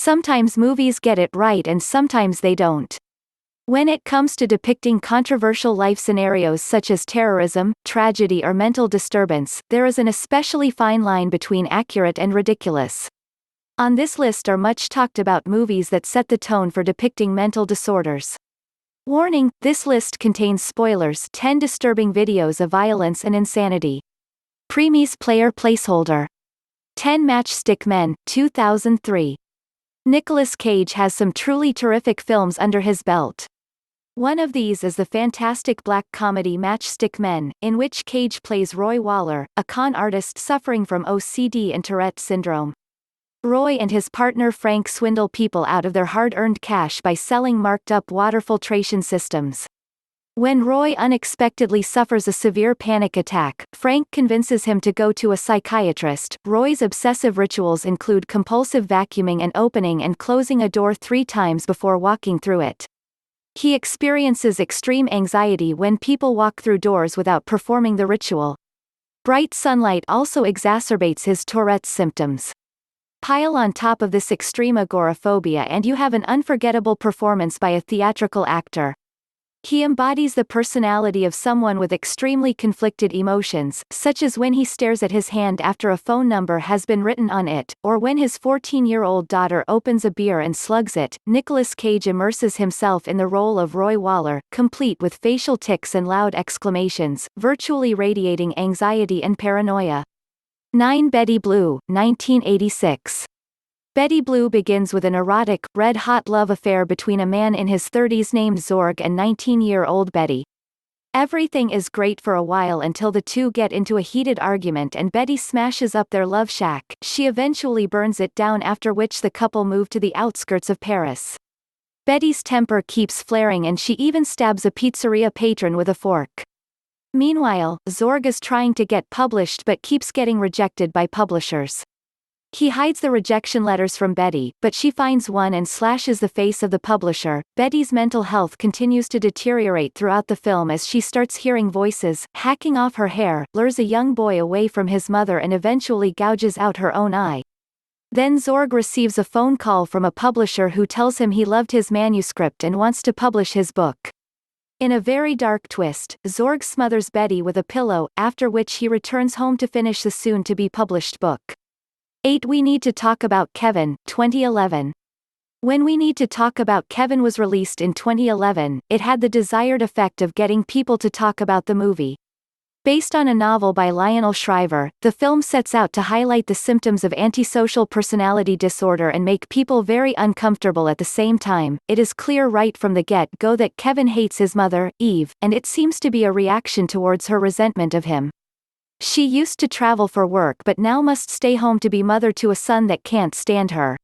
Sometimes movies get it right and sometimes they don't. When it comes to depicting controversial life scenarios such as terrorism, tragedy or mental disturbance, there is an especially fine line between accurate and ridiculous. On this list are much talked about movies that set the tone for depicting mental disorders. Warning, this list contains spoilers, 10 disturbing videos of violence and insanity. Premise player placeholder. 10 Matchstick Men, 2003. Nicolas Cage has some truly terrific films under his belt. One of these is the fantastic black comedy Matchstick Men, in which Cage plays Roy Waller, a con artist suffering from OCD and Tourette syndrome. Roy and his partner Frank swindle people out of their hard-earned cash by selling marked-up water filtration systems. When Roy unexpectedly suffers a severe panic attack, Frank convinces him to go to a psychiatrist. Roy's obsessive rituals include compulsive vacuuming and opening and closing a door 3 times before walking through it. He experiences extreme anxiety when people walk through doors without performing the ritual. Bright sunlight also exacerbates his Tourette's symptoms. Pile on top of this extreme agoraphobia and you have an unforgettable performance by a theatrical actor. He embodies the personality of someone with extremely conflicted emotions, such as when he stares at his hand after a phone number has been written on it, or when his 14-year-old daughter opens a beer and slugs it. Nicolas Cage immerses himself in the role of Roy Waller, complete with facial tics and loud exclamations, virtually radiating anxiety and paranoia. 9 Betty Blue, 1986. Betty Blue begins with an erotic, red-hot love affair between a man in his 30s named Zorg and 19-year-old Betty. Everything is great for a while until the two get into a heated argument and Betty smashes up their love shack. She eventually burns it down, after which the couple move to the outskirts of Paris. Betty's temper keeps flaring and she even stabs a pizzeria patron with a fork. Meanwhile, Zorg is trying to get published but keeps getting rejected by publishers. He hides the rejection letters from Betty, but she finds one and slashes the face of the publisher. Betty's mental health continues to deteriorate throughout the film as she starts hearing voices, hacking off her hair, lures a young boy away from his mother and eventually gouges out her own eye. Then Zorg receives a phone call from a publisher who tells him he loved his manuscript and wants to publish his book. In a very dark twist, Zorg smothers Betty with a pillow, after which he returns home to finish the soon-to-be-published book. 8 We Need to Talk About Kevin, 2011. When We Need to Talk About Kevin was released in 2011, it had the desired effect of getting people to talk about the movie. Based on a novel by Lionel Shriver, the film sets out to highlight the symptoms of antisocial personality disorder and make people very uncomfortable at the same time. It is clear right from the get-go that Kevin hates his mother, Eve, and it seems to be a reaction towards her resentment of him. She used to travel for work but now must stay home to be mother to a son that can't stand her.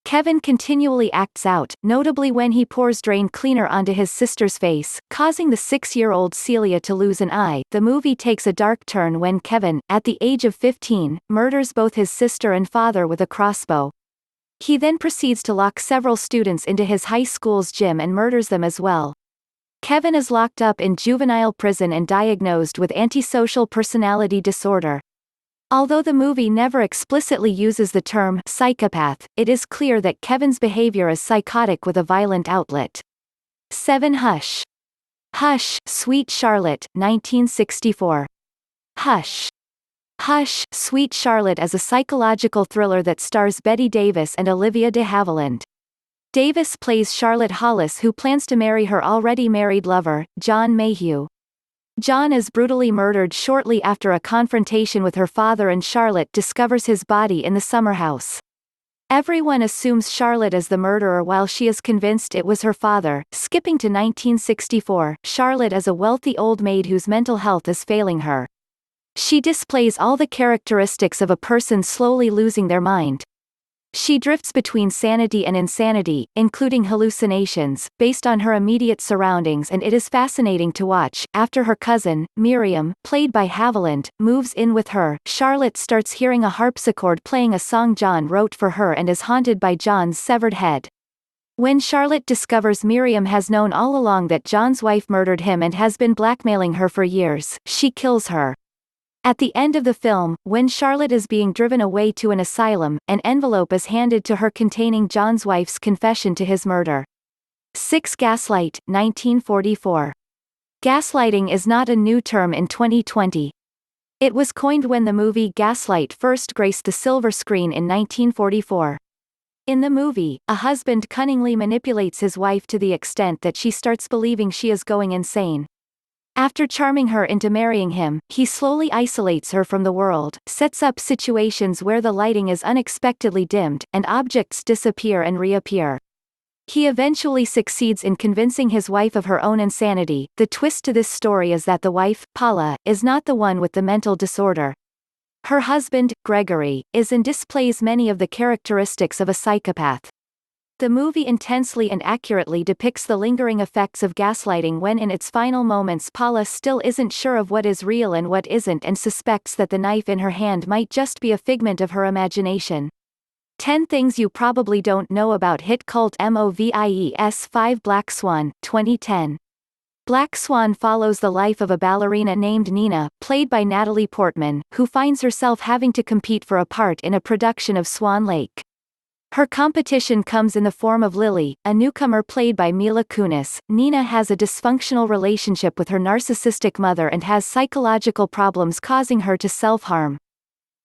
Kevin continually acts out, notably when he pours drain cleaner onto his sister's face, causing the 6-year-old Celia to lose an eye. The movie takes a dark turn when Kevin, at the age of 15, murders both his sister and father with a crossbow. He then proceeds to lock several students into his high school's gym and murders them as well. Kevin is locked up in juvenile prison and diagnosed with antisocial personality disorder. Although the movie never explicitly uses the term psychopath, it is clear that Kevin's behavior is psychotic with a violent outlet. 7 Hush. Hush, Sweet Charlotte, 1964. Hush. Hush, Sweet Charlotte is a psychological thriller that stars Bette Davis and Olivia de Havilland. Davis plays Charlotte Hollis, who plans to marry her already married lover, John Mayhew. John is brutally murdered shortly after a confrontation with her father and Charlotte discovers his body in the summer house. Everyone assumes Charlotte is the murderer while she is convinced it was her father. Skipping to 1964, Charlotte is a wealthy old maid whose mental health is failing her. She displays all the characteristics of a person slowly losing their mind. She drifts between sanity and insanity, including hallucinations, based on her immediate surroundings, and it is fascinating to watch. After her cousin, Miriam, played by Haviland, moves in with her, Charlotte starts hearing a harpsichord playing a song John wrote for her and is haunted by John's severed head. When Charlotte discovers Miriam has known all along that John's wife murdered him and has been blackmailing her for years, she kills her. At the end of the film, when Charlotte is being driven away to an asylum, an envelope is handed to her containing John's wife's confession to his murder. 6. Gaslight, 1944. Gaslighting is not a new term in 2020. It was coined when the movie Gaslight first graced the silver screen in 1944. In the movie, a husband cunningly manipulates his wife to the extent that she starts believing she is going insane. After charming her into marrying him, he slowly isolates her from the world, sets up situations where the lighting is unexpectedly dimmed, and objects disappear and reappear. He eventually succeeds in convincing his wife of her own insanity. The twist to this story is that the wife, Paula, is not the one with the mental disorder. Her husband, Gregory, is and displays many of the characteristics of a psychopath. The movie intensely and accurately depicts the lingering effects of gaslighting when in its final moments Paula still isn't sure of what is real and what isn't and suspects that the knife in her hand might just be a figment of her imagination. 10 Things You Probably Don't Know About Hit Cult Movies 5 Black Swan, 2010. Black Swan follows the life of a ballerina named Nina, played by Natalie Portman, who finds herself having to compete for a part in a production of Swan Lake. Her competition comes in the form of Lily, a newcomer played by Mila Kunis. Nina has a dysfunctional relationship with her narcissistic mother and has psychological problems causing her to self-harm.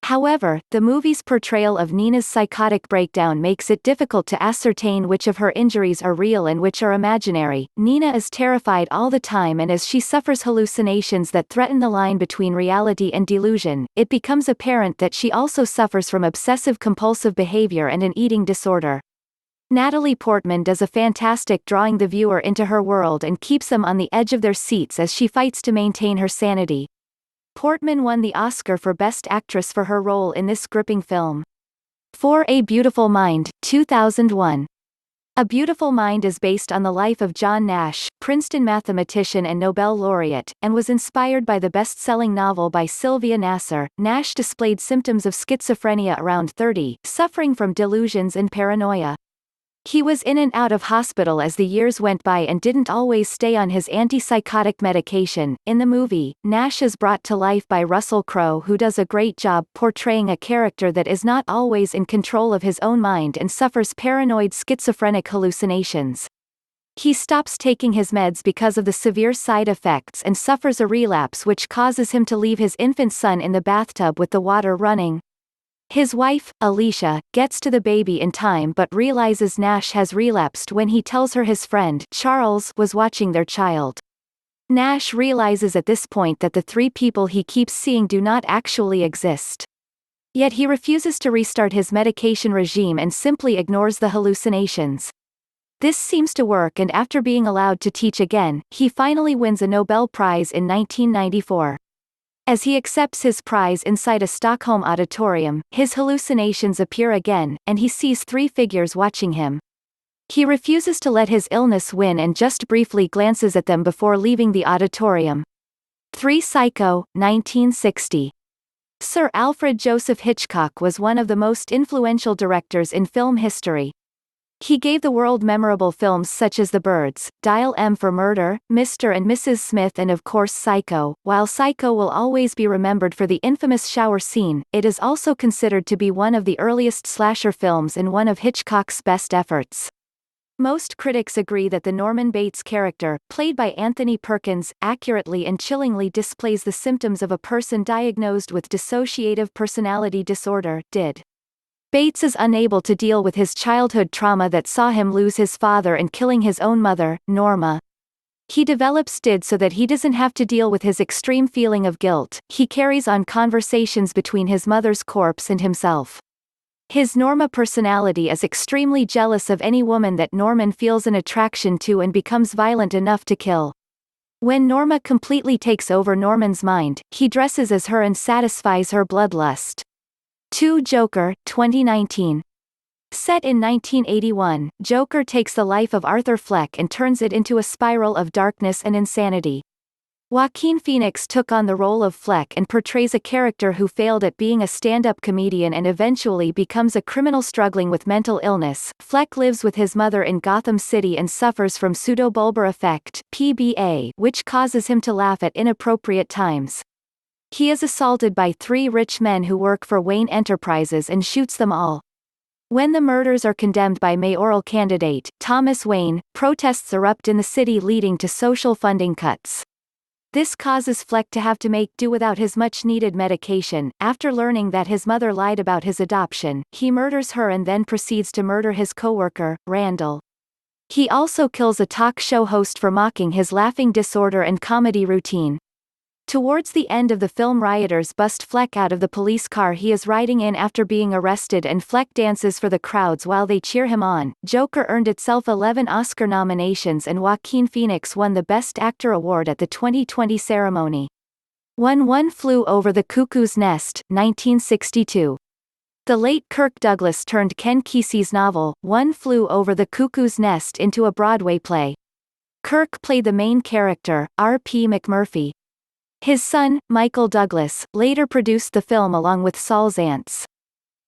However, the movie's portrayal of Nina's psychotic breakdown makes it difficult to ascertain which of her injuries are real and which are imaginary. Nina is terrified all the time, and as she suffers hallucinations that threaten the line between reality and delusion, it becomes apparent that she also suffers from obsessive-compulsive behavior and an eating disorder. Natalie Portman does a fantastic drawing the viewer into her world and keeps them on the edge of their seats as she fights to maintain her sanity. Portman won the Oscar for Best Actress for her role in this gripping film. 4. A Beautiful Mind, 2001. A Beautiful Mind is based on the life of John Nash, Princeton mathematician and Nobel laureate, and was inspired by the best-selling novel by Sylvia Nasar. Nash displayed symptoms of schizophrenia around 30, suffering from delusions and paranoia. He was in and out of hospital as the years went by and didn't always stay on his antipsychotic medication. In the movie, Nash is brought to life by Russell Crowe, who does a great job portraying a character that is not always in control of his own mind and suffers paranoid schizophrenic hallucinations. He stops taking his meds because of the severe side effects and suffers a relapse which causes him to leave his infant son in the bathtub with the water running. His wife, Alicia, gets to the baby in time but realizes Nash has relapsed when he tells her his friend, Charles, was watching their child. Nash realizes at this point that the three people he keeps seeing do not actually exist. Yet he refuses to restart his medication regime and simply ignores the hallucinations. This seems to work, and after being allowed to teach again, he finally wins a Nobel Prize in 1994. As he accepts his prize inside a Stockholm auditorium, his hallucinations appear again, and he sees three figures watching him. He refuses to let his illness win and just briefly glances at them before leaving the auditorium. 3. Psycho, 1960. Sir Alfred Joseph Hitchcock was one of the most influential directors in film history. He gave the world memorable films such as The Birds, Dial M for Murder, Mr. and Mrs. Smith, and of course Psycho. While Psycho will always be remembered for the infamous shower scene, it is also considered to be one of the earliest slasher films and one of Hitchcock's best efforts. Most critics agree that the Norman Bates character, played by Anthony Perkins, accurately and chillingly displays the symptoms of a person diagnosed with dissociative personality disorder, DID. Bates is unable to deal with his childhood trauma that saw him lose his father and killing his own mother, Norma. He develops DID so that he doesn't have to deal with his extreme feeling of guilt. He carries on conversations between his mother's corpse and himself. His Norma personality is extremely jealous of any woman that Norman feels an attraction to and becomes violent enough to kill. When Norma completely takes over Norman's mind, he dresses as her and satisfies her bloodlust. 2. Joker, 2019. Set in 1981, Joker takes the life of Arthur Fleck and turns it into a spiral of darkness and insanity. Joaquin Phoenix took on the role of Fleck and portrays a character who failed at being a stand-up comedian and eventually becomes a criminal struggling with mental illness. Fleck lives with his mother in Gotham City and suffers from pseudobulbar affect, PBA, which causes him to laugh at inappropriate times. He is assaulted by 3 rich men who work for Wayne Enterprises and shoots them all. When the murders are condemned by mayoral candidate Thomas Wayne, protests erupt in the city leading to social funding cuts. This causes Fleck to have to make do without his much-needed medication. After learning that his mother lied about his adoption, he murders her and then proceeds to murder his co-worker, Randall. He also kills a talk show host for mocking his laughing disorder and comedy routine. Towards the end of the film, rioters bust Fleck out of the police car he is riding in after being arrested, and Fleck dances for the crowds while they cheer him on. Joker earned itself 11 Oscar nominations, and Joaquin Phoenix won the Best Actor award at the 2020 ceremony. One Flew Over the Cuckoo's Nest, 1962. The late Kirk Douglas turned Ken Kesey's novel, One Flew Over the Cuckoo's Nest, into a Broadway play. Kirk played the main character, R.P. McMurphy. His son, Michael Douglas, later produced the film along with Saul Zaentz.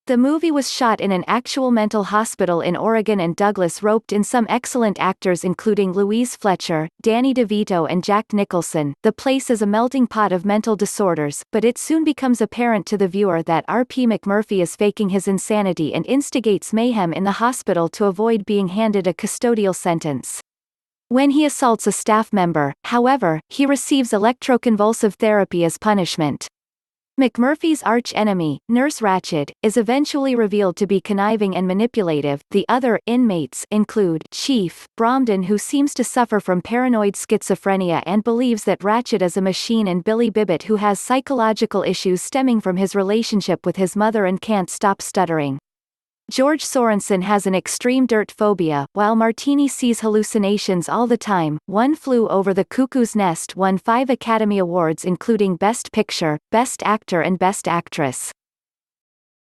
The movie was shot in an actual mental hospital in Oregon, and Douglas roped in some excellent actors including Louise Fletcher, Danny DeVito and Jack Nicholson. The place is a melting pot of mental disorders, but it soon becomes apparent to the viewer that R.P. McMurphy is faking his insanity and instigates mayhem in the hospital to avoid being handed a custodial sentence. When he assaults a staff member, however, he receives electroconvulsive therapy as punishment. McMurphy's arch-enemy, Nurse Ratched, is eventually revealed to be conniving and manipulative. The other inmates include Chief Bromden, who seems to suffer from paranoid schizophrenia and believes that Ratched is a machine, and Billy Bibbit, who has psychological issues stemming from his relationship with his mother and can't stop stuttering. George Sorensen has an extreme dirt phobia, while Martini sees hallucinations all the time. One Flew Over the Cuckoo's Nest won 5 Academy Awards including Best Picture, Best Actor and Best Actress.